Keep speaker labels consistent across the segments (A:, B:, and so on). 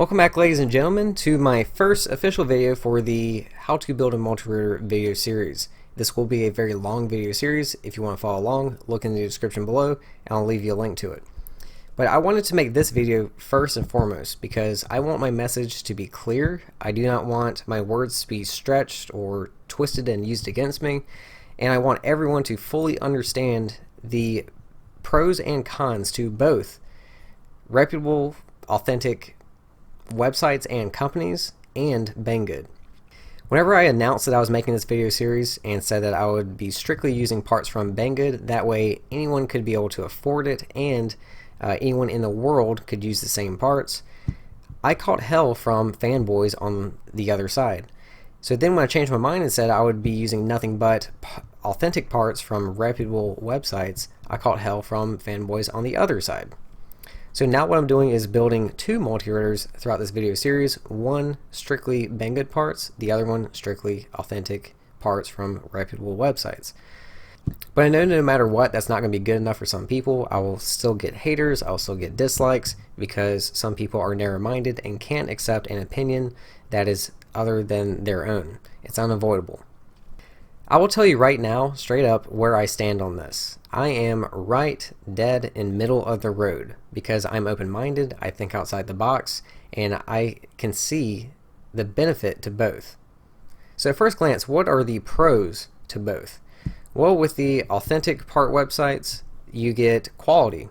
A: Welcome back, ladies and gentlemen, to my first official video for the How to Build a Multi-Router video series. This will be a very long video series. If you want to follow along, look in the description below and I'll leave you a link to it. But I wanted to make this video first and foremost because I want my message to be clear. I do not want my words to be stretched or twisted and used against me, and I want everyone to fully understand the pros and cons to both reputable, authentic websites and companies and Banggood. Whenever I announced that I was making this video series and said that I would be strictly using parts from Banggood, that way anyone could be able to afford it and anyone in the world could use the same parts, I caught hell from fanboys on the other side. So then when I changed my mind and said I would be using nothing but authentic parts from reputable websites, I caught hell from fanboys on the other side. So now what I'm doing is building two multi-routers throughout this video series, one strictly Banggood parts, the other one strictly authentic parts from reputable websites. But I know no matter what, that's not going to be good enough for some people. I will still get haters, I'll still get dislikes, because some people are narrow-minded and can't accept an opinion that is other than their own. It's unavoidable. I will tell you right now, straight up, where I stand on this. I am right dead in middle of the road because I'm open-minded, I think outside the box, and I can see the benefit to both. So at first glance, what are the pros to both? Well, with the authentic part websites, you get quality.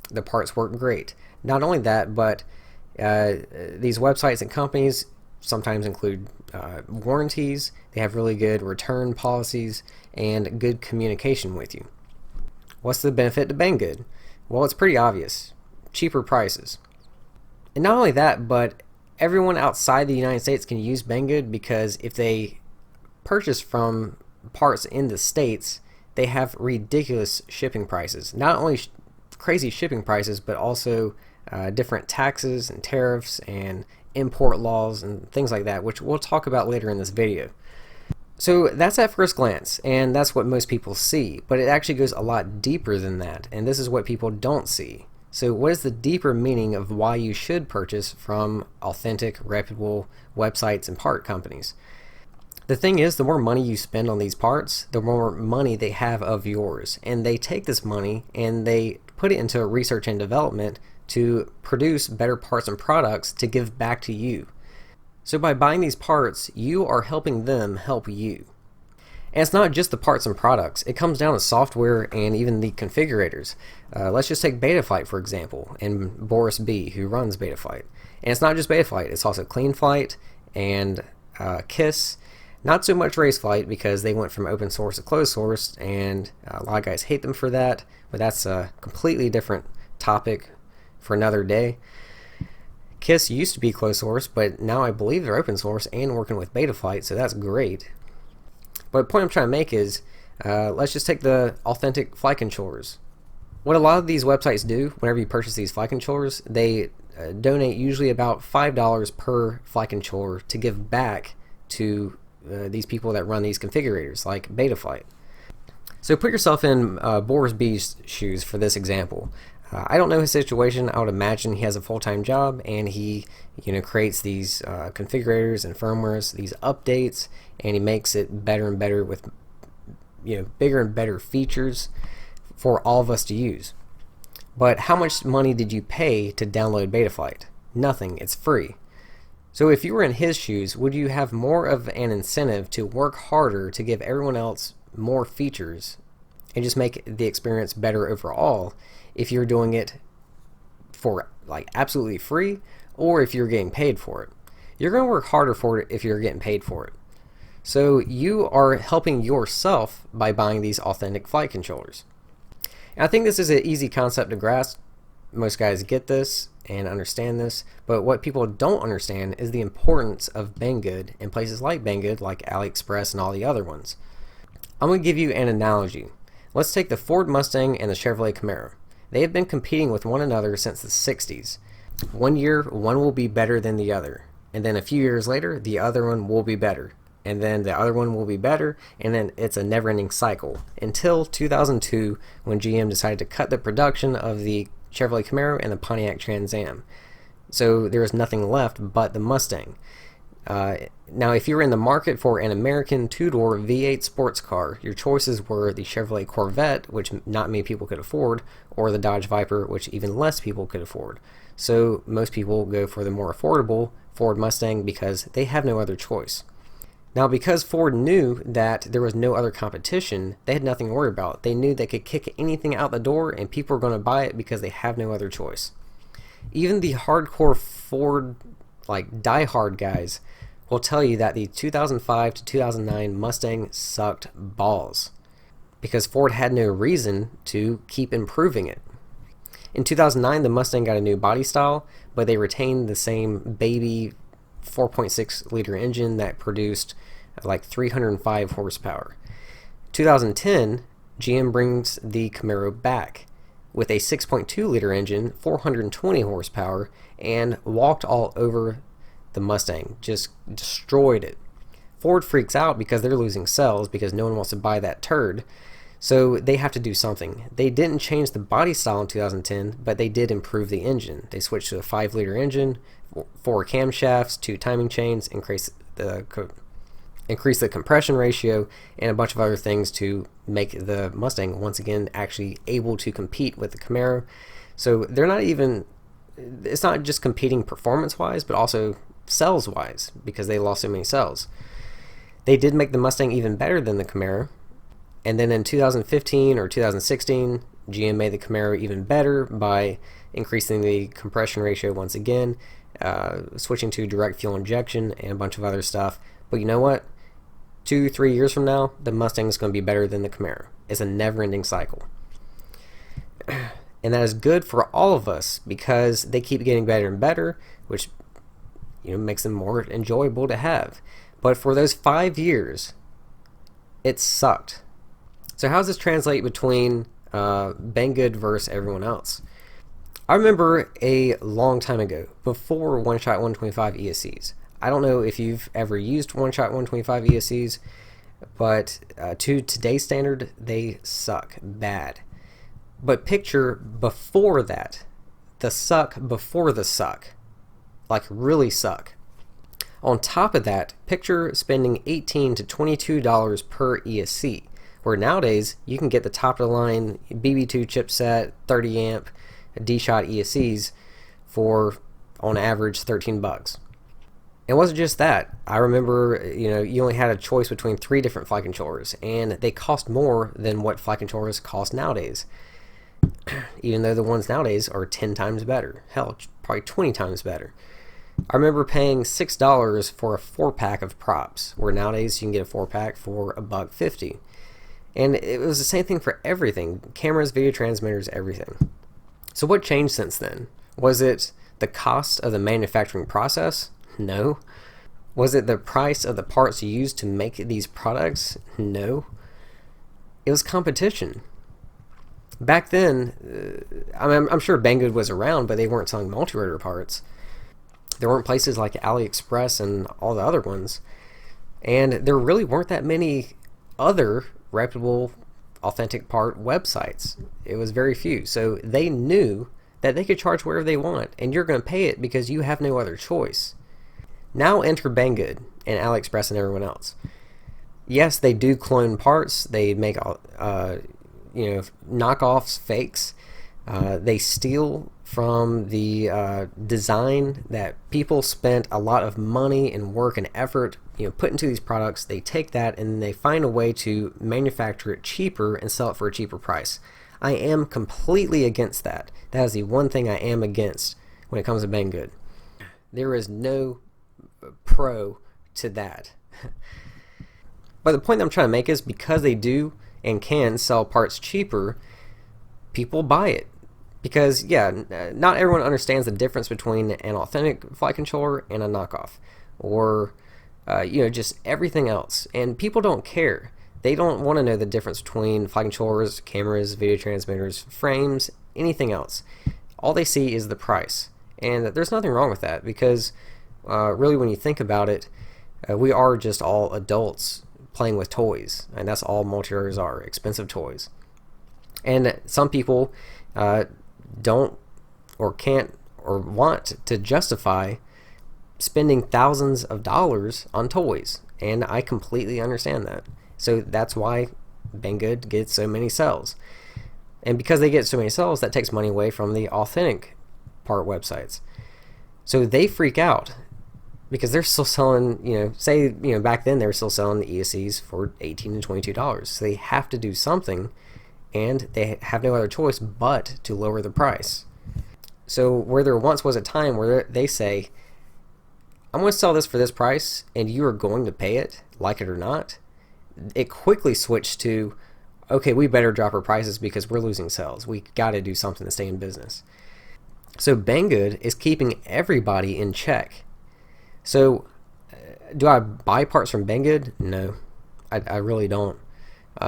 A: The parts work great. Not only that, but these websites and companies sometimes include warranties. They have really good return policies and good communication with you. What's the benefit to Banggood? Well, it's pretty obvious. Cheaper prices. And not only that, but everyone outside the United States can use Banggood because if they purchase from parts in the States, they have ridiculous shipping prices. Not only crazy shipping prices, but also different taxes and tariffs and import laws and things like that, which we'll talk about later in this video. So that's at first glance, and that's what most people see, but it actually goes a lot deeper than that, and this is what people don't see. So what is the deeper meaning of why you should purchase from authentic, reputable websites and part companies? The thing is, the more money you spend on these parts, the more money they have of yours, and they take this money and they put it into research and development to produce better parts and products to give back to you. So by buying these parts, you are helping them help you. And it's not just the parts and products, it comes down to software and even the configurators. Let's just take Betaflight for example, and Boris B, who runs Betaflight. And it's not just Betaflight, it's also CleanFlight and KISS. Not so much Raceflight because they went from open source to closed source, and a lot of guys hate them for that, but that's a completely different topic for another day. KISS used to be closed source, but now I believe they're open source and working with Betaflight, so that's great. But the point I'm trying to make is, let's just take the authentic flight controllers. What a lot of these websites do, whenever you purchase these flight controllers, they donate usually about $5 per flight controller to give back to these people that run these configurators, like Betaflight. So put yourself in Boris B's shoes for this example. I don't know his situation. I would imagine he has a full-time job and he creates these configurators and firmwares, these updates, and he makes it better and better with bigger and better features for all of us to use. But how much money did you pay to download Betaflight? Nothing. It's free. So if you were in his shoes, would you have more of an incentive to work harder to give everyone else more features and just make the experience better overall if you're doing it for like absolutely free, or if you're getting paid for it? You're going to work harder for it if you're getting paid for it. So you are helping yourself by buying these authentic flight controllers. And I think this is an easy concept to grasp. Most guys get this and understand this, but what people don't understand is the importance of Banggood in places like Banggood, like AliExpress and all the other ones. I'm going to give you an analogy. Let's take the Ford Mustang and the Chevrolet Camaro. They have been competing with one another since the 60s. One year, one will be better than the other. And then a few years later, the other one will be better. And then the other one will be better. And then it's a never-ending cycle. Until 2002, when GM decided to cut the production of the Chevrolet Camaro and the Pontiac Trans Am. So there was nothing left but the Mustang. Now, if you were in the market for an American two-door V8 sports car, your choices were the Chevrolet Corvette, which not many people could afford, or the Dodge Viper, which even less people could afford. So most people go for the more affordable Ford Mustang because they have no other choice. Now, because Ford knew that there was no other competition, they had nothing to worry about. They knew they could kick anything out the door and people were going to buy it because they have no other choice. Even the hardcore Ford, like diehard guys, will tell you that the 2005 to 2009 Mustang sucked balls because Ford had no reason to keep improving it. In 2009, the Mustang got a new body style, but they retained the same baby 4.6 liter engine that produced like 305 horsepower. 2010, GM brings the Camaro back with a 6.2 liter engine, 420 horsepower, and walked all over the Mustang, just destroyed it. Ford freaks out because they're losing sales because no one wants to buy that turd, so they have to do something. They didn't change the body style in 2010, but they did improve the engine. They switched to a 5 liter engine, 4 camshafts, 2 timing chains, increase the compression ratio, and a bunch of other things to make the Mustang once again actually able to compete with the Camaro. So they're not even, it's not just competing performance wise, but also sales wise because they lost so many sales. They did make the Mustang even better than the Camaro, and then in 2015 or 2016 GM made the Camaro even better by increasing the compression ratio once again, switching to direct fuel injection and a bunch of other stuff. But you know what? 2-3 years from now, the Mustang is going to be better than the Camaro. It's a never-ending cycle. And that is good for all of us because they keep getting better and better, which makes them more enjoyable to have. But for those 5 years, it sucked. So how does this translate between Banggood versus everyone else? I remember a long time ago, before one-shot 125 ESCs. I don't know if you've ever used one-shot 125 ESCs, but to today's standard, they suck bad. But picture before that, the suck before the suck, like really suck. On top of that, picture spending $18 to $22 per ESC, where nowadays you can get the top-of-the-line BB2 chipset, 30 amp, D-Shot ESCs for, on average, $13. It wasn't just that. I remember, you only had a choice between 3 different flight controllers, and they cost more than what flight controllers cost nowadays. Even though the ones nowadays are 10 times better. Hell, probably 20 times better. I remember paying $6 for a 4-pack of props, where nowadays you can get a 4-pack for $1.50. And it was the same thing for everything. Cameras, video transmitters, everything. So what changed since then? Was it the cost of the manufacturing process? No. Was it the price of the parts used to make these products? No. It was competition. Back then, I'm sure Banggood was around, but they weren't selling multi-rotor parts. There weren't places like AliExpress and all the other ones. And there really weren't that many other reputable, authentic part websites. It was very few. So they knew that they could charge whatever they want, and you're going to pay it because you have no other choice. Now enter Banggood and AliExpress and everyone else. Yes, they do clone parts. They make knockoffs, fakes. They steal from the design that people spent a lot of money and work and effort put into these products. They take that and they find a way to manufacture it cheaper and sell it for a cheaper price. I am completely against that. That is the one thing I am against when it comes to Banggood. There is no pro to that. But the point that I'm trying to make is because they do and can sell parts cheaper, people buy it. Because, not everyone understands the difference between an authentic flight controller and a knockoff. Or, just everything else. And people don't care. They don't want to know the difference between flight controllers, cameras, video transmitters, frames, anything else. All they see is the price. And there's nothing wrong with that because, really, when you think about it, we are just all adults playing with toys. And that's all multi-rotors are, expensive toys. And some people don't or can't or want to justify spending thousands of dollars on toys, and I completely understand that. So that's why Banggood gets so many sales. And because they get so many sales, that takes money away from the authentic part websites. So they freak out because they're still selling, say, back then they were still selling the ESCs for $18 to $22. So they have to do something, and they have no other choice but to lower the price. So where there once was a time where they say, I'm going to sell this for this price, and you are going to pay it, like it or not, it quickly switched to, okay, we better drop our prices because we're losing sales. We got to do something to stay in business. So Banggood is keeping everybody in check. So do I buy parts from Banggood? No, I really don't.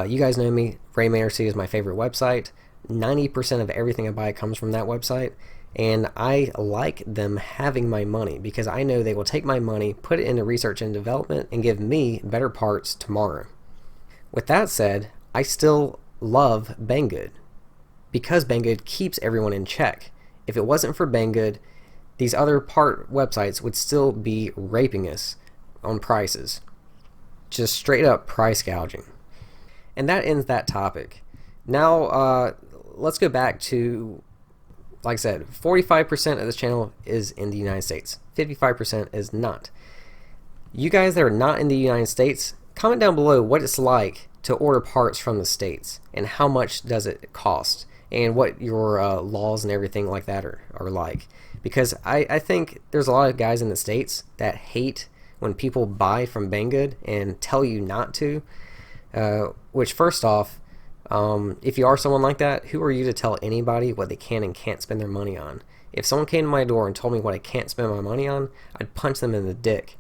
A: You guys know me. Rayman RC is my favorite website. 90% of everything I buy comes from that website. And I like them having my money because I know they will take my money, put it into research and development, and give me better parts tomorrow. With that said, I still love Banggood because Banggood keeps everyone in check. If it wasn't for Banggood, these other part websites would still be raping us on prices. Just straight up price gouging. And that ends that topic. Now, let's go back to, like I said, 45% of this channel is in the United States. 55% is not. You guys that are not in the United States, comment down below what it's like to order parts from the States and how much does it cost and what your laws and everything like that are like. Because I think there's a lot of guys in the States that hate when people buy from Banggood and tell you not to. Which, first off, if you are someone like that, who are you to tell anybody what they can and can't spend their money on? If someone came to my door and told me what I can't spend my money on, I'd punch them in the dick.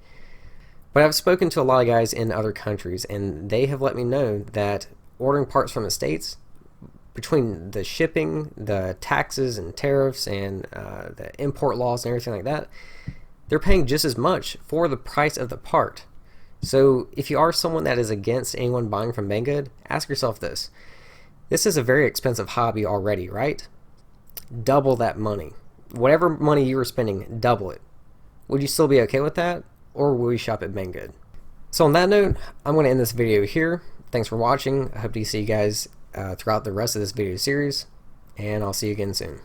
A: But I've spoken to a lot of guys in other countries, and they have let me know that ordering parts from the States, between the shipping, the taxes and tariffs, and the import laws and everything like that, they're paying just as much for the price of the part. So if you are someone that is against anyone buying from Banggood, ask yourself this. This is a very expensive hobby already, right? Double that money. Whatever money you were spending, double it. Would you still be okay with that? Or will you shop at Banggood? So on that note, I'm going to end this video here. Thanks for watching. I hope to see you guys throughout the rest of this video series, and I'll see you again soon.